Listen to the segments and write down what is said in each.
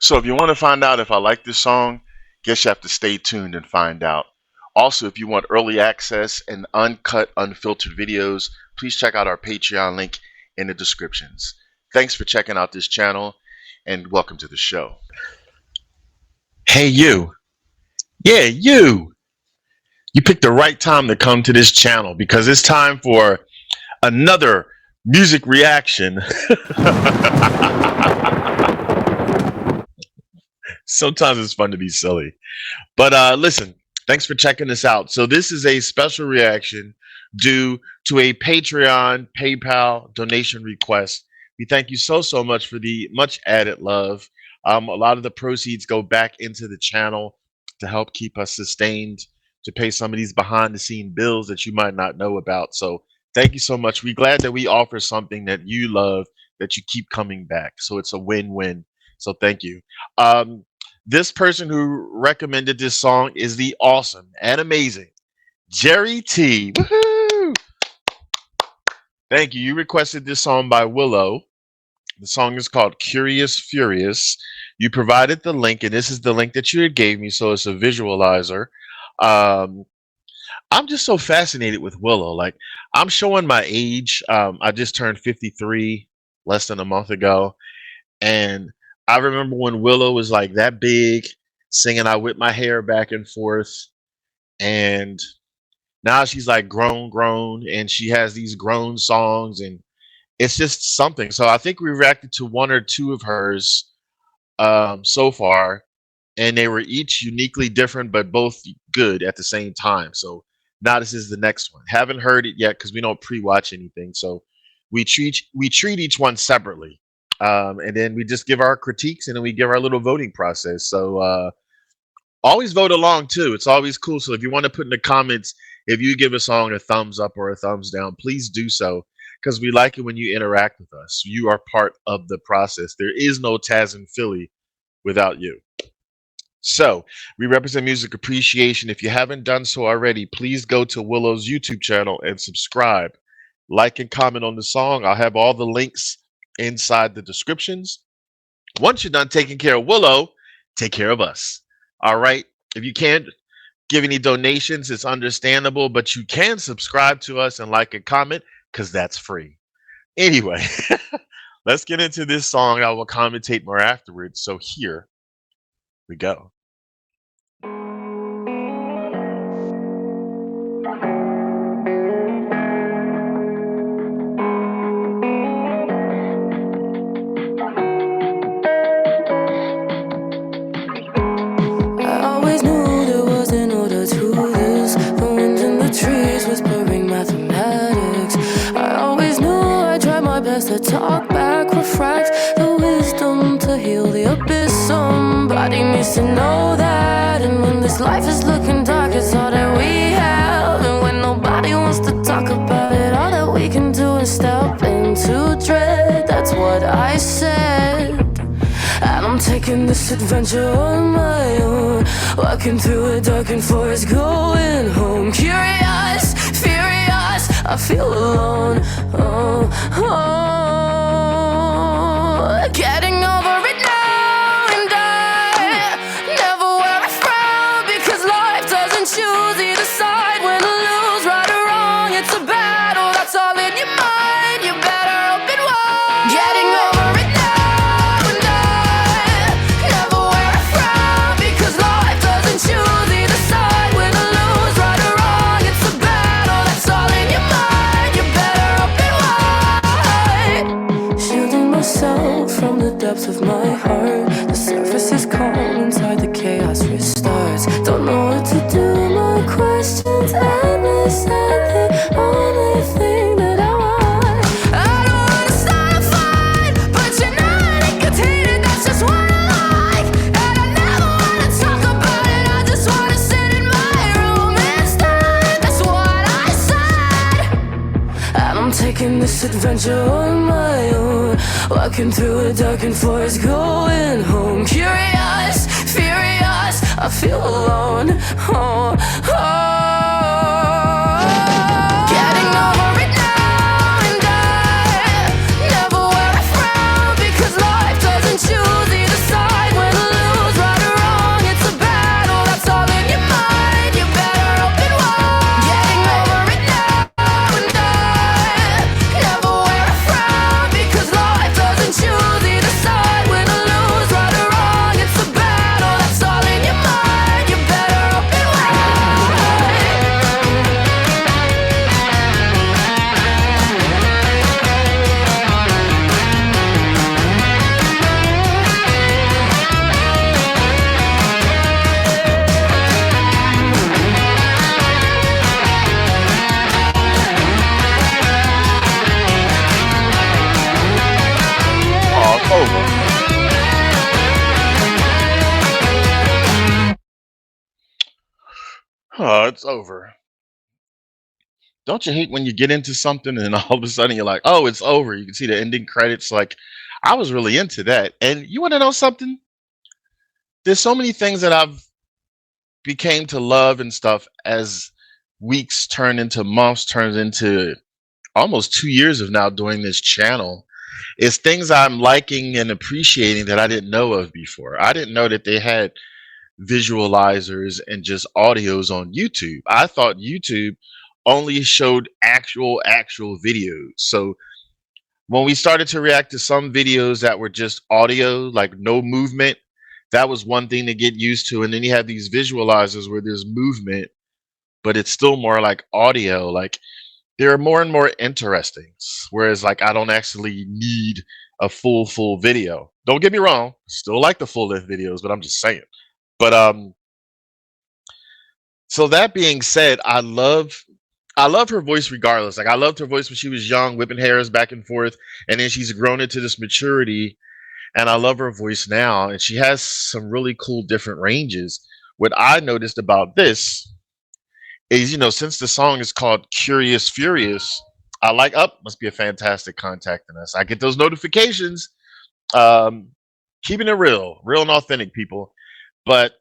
So if you want to find out if I like this song, guess you have to stay tuned and find out. Also, if you want early access and uncut, unfiltered videos, please check out our Patreon link in the descriptions. Thanks for checking out this channel and welcome to the show. Hey you. Yeah, you. You picked the right time to come to this channel because it's time for another music reaction. Sometimes it's fun to be silly. But listen, thanks for checking this out. So this is a special reaction due to a Patreon PayPal donation request. We thank you so much for the much added love. A lot of the proceeds go back into the channel to help keep us sustained, to pay some of these behind the scene bills that you might not know about. So thank you so much. We're glad that we offer something that you love, that you keep coming back. So it's a win-win. So thank you. This person who recommended this song is the awesome and amazing Jeri T. Woohoo! Thank you. You requested this song by Willow. The song is called Curious Furious. You provided the link, and this is the link that you gave me, so it's a visualizer. I'm just so fascinated with Willow. Like, I'm showing my age. I just turned 53 less than a month ago, and I remember when Willow was like that big, singing I Whip My Hair Back and Forth, and now she's like grown, and she has these grown songs, and it's just something. So I think we reacted to one or two of hers so far, and they were each uniquely different, but both good at the same time. So now this is the next one. Haven't heard it yet because we don't pre-watch anything. So we treat each one separately. And then we just give our critiques, and then we give our little voting process. So always vote along too. It's always cool. So if you want to put in the comments, if you give a song a thumbs up or a thumbs down, please do so, because we like it when you interact with us. You are part of the process. There is no Tazzz in Philly without you. So we represent music appreciation. If you haven't done so already, please go to Willow's YouTube channel and subscribe, like, and comment on the song. I'll have all the links inside the descriptions. Once you're done taking care of Willow, take care of us. All right. If you can't give any donations, it's understandable, but you can subscribe to us and like and comment, because that's free. Anyway, let's get into this song. I will commentate more afterwards. So here we go. To talk back, refract the wisdom to heal the abyss. Somebody needs to know that. And when this life is looking dark, it's all that we have. And when nobody wants to talk about it, all that we can do is step into dread. That's what I said. And I'm taking this adventure on my own, walking through a darkened forest, going home. Curious, furious, I feel alone. Getting over it now, and I never wear a frown, because life doesn't choose either side. Win or lose, right or wrong, it's a battle that's all in your mind. You better open wide. Getting over it now, and I never wear a frown, because life doesn't choose either side. Win or lose, right or wrong, it's a battle that's all in your mind. You better open wide. Shielding myself from the depths of my heart. The surface is calm, inside the chaos restarts. Don't know what to do, my questions endless, and the only thing that I want. I don't wanna start a fight, but you're not inconvenient, that's just what I like. And I never wanna talk about it, I just wanna sit in my room and stand. That's what I said. And I'm taking this adventure on my own, walking through a darkened forest, going home. Curious, furious, I feel alone. Getting over it now, and I never wear a frown, because life doesn't choose either side. When Oh, it's over. Don't you hate when you get into something and all of a sudden you're like, oh, it's over. You can see the ending credits. Like, I was really into that. And you want to know something? There's so many things that I've became to love and stuff as weeks turn into months, turns into almost 2 years of now doing this channel. It's things I'm liking and appreciating that I didn't know of before. I didn't know that they had visualizers and just audios on YouTube. I thought YouTube only showed actual videos. So when we started to react to some videos that were just audio, like no movement, that was one thing to get used to. And then you have these visualizers where there's movement, but it's still more like audio. Like they're more and more interesting. Whereas like I don't actually need a full video. Don't get me wrong, still like the full length videos, but I'm just saying. But so that being said, I love her voice regardless. Like I loved her voice when she was young, whipping hairs back and forth, and then she's grown into this maturity, and I love her voice now, and she has some really cool different ranges. What I noticed about this is, since the song is called Curious Furious, I like up must be a fantastic contacting us. I get those notifications. Um, Keeping it real and authentic, people. But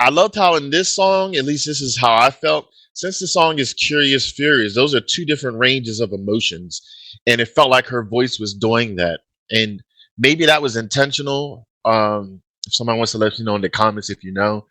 I loved how in this song, at least this is how I felt, since the song is Curious Furious, those are two different ranges of emotions. And it felt like her voice was doing that. And maybe that was intentional. If someone wants to let me know in the comments if you know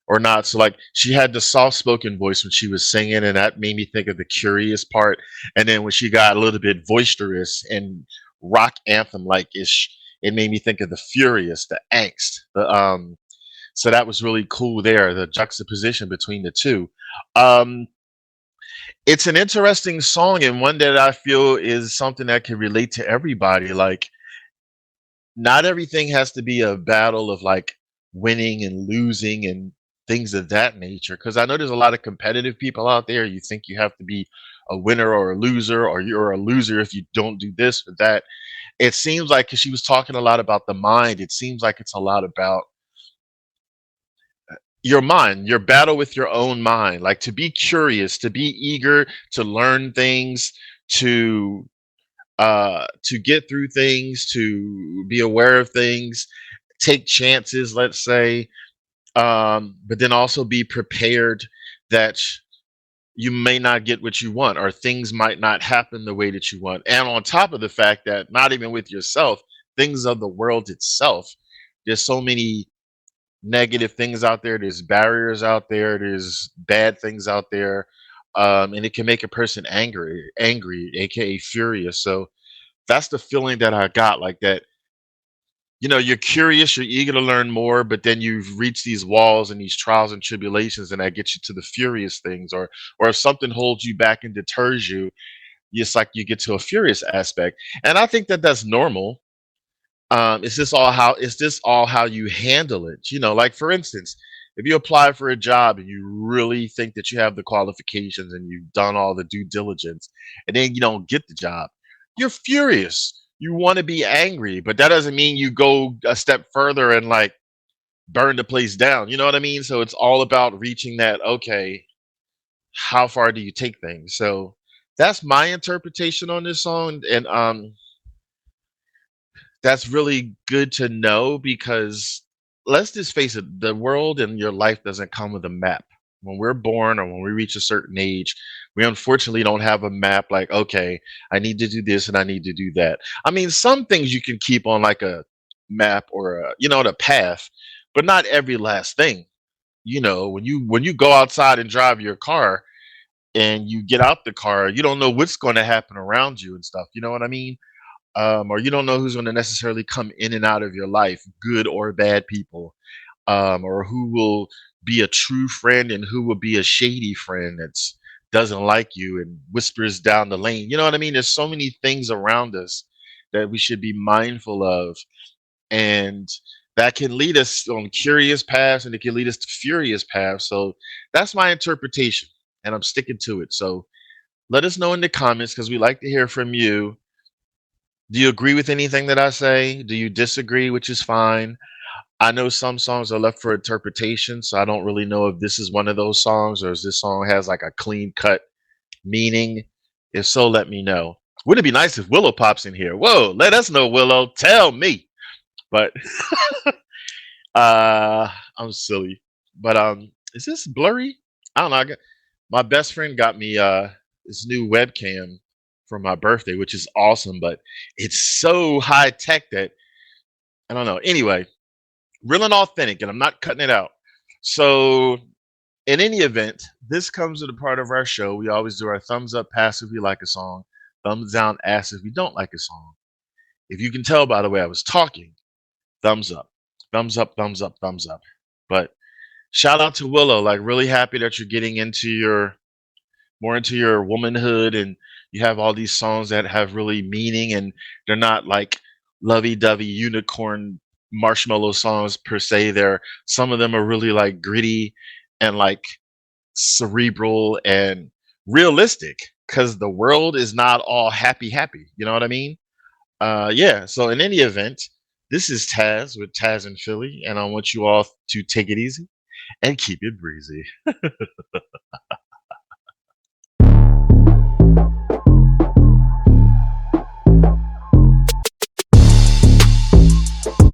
or not. So like she had the soft spoken voice when she was singing, and that made me think of the curious part. And then when she got a little bit boisterous and rock anthem like ish, it made me think of the furious, the angst, the so that was really cool there, the juxtaposition between the two. Um, it's an interesting song and one that I feel is something that can relate to everybody. Like, not everything has to be a battle of like winning and losing and things of that nature. Because I know there's a lot of competitive people out there. You think you have to be a winner or a loser, or you're a loser if you don't do this or that. It seems like, because she was talking a lot about the mind, it seems like it's a lot about your mind, your battle with your own mind, like to be curious, to be eager to learn things, to get through things, to be aware of things, take chances, let's say, but then also be prepared that you may not get what you want, or things might not happen the way that you want. And on top of the fact that not even with yourself, things of the world itself, there's so many negative things out there. There's barriers out there. There's bad things out there, and it can make a person angry, aka furious. So that's the feeling that I got. Like that, you're curious, you're eager to learn more, but then you've reached these walls and these trials and tribulations, and that gets you to the furious things. Or if something holds you back and deters you, it's like you get to a furious aspect. And I think that that's normal. Is this all how you handle it? Like for instance, if you apply for a job and you really think that you have the qualifications and you've done all the due diligence, and then you don't get the job, you're furious. You want to be angry, but that doesn't mean you go a step further and like burn the place down. You know what I mean? So it's all about reaching that, okay, how far do you take things? So that's my interpretation on this song. And that's really good to know, because let's just face it, the world and your life doesn't come with a map. When we're born or when we reach a certain age, we unfortunately don't have a map like, okay, I need to do this and I need to do that. I mean, some things you can keep on like a map or the path, but not every last thing. When you go outside and drive your car and you get out the car, you don't know what's going to happen around you and stuff. You know what I mean? Or you don't know who's going to necessarily come in and out of your life, good or bad people, or who will be a true friend and who will be a shady friend that doesn't like you and whispers down the lane. You know what I mean? There's so many things around us that we should be mindful of, and that can lead us on curious paths and it can lead us to furious paths. So that's my interpretation, and I'm sticking to it. So let us know in the comments, because we like to hear from you. Do you agree with anything that I say? Do you disagree, which is fine? I know some songs are left for interpretation, so I don't really know if this is one of those songs or if this song has like a clean cut meaning. If so, let me know. Wouldn't it be nice if Willow pops in here? Whoa, let us know, Willow. Tell me. But uh I'm silly. But is this blurry? I don't know. My best friend got me this new webcam for my birthday, which is awesome, but it's so high tech that I don't know. Anyway, real and authentic, and I'm not cutting it out. So, in any event, this comes to the part of our show. We always do our thumbs up pass if we like a song, thumbs down ass if we don't like a song. If you can tell by the way I was talking, thumbs up, thumbs up, thumbs up, thumbs up. But shout out to Willow. Like, really happy that you're getting into your more into your womanhood and you have all these songs that have really meaning and they're not like lovey-dovey unicorn marshmallow songs per se. They're some of them are really like gritty and like cerebral and realistic because the world is not all happy, you know what I mean? Yeah, so in any event, this is Tazzz with Tazzz in Philly, and I want you all to take it easy and keep it breezy.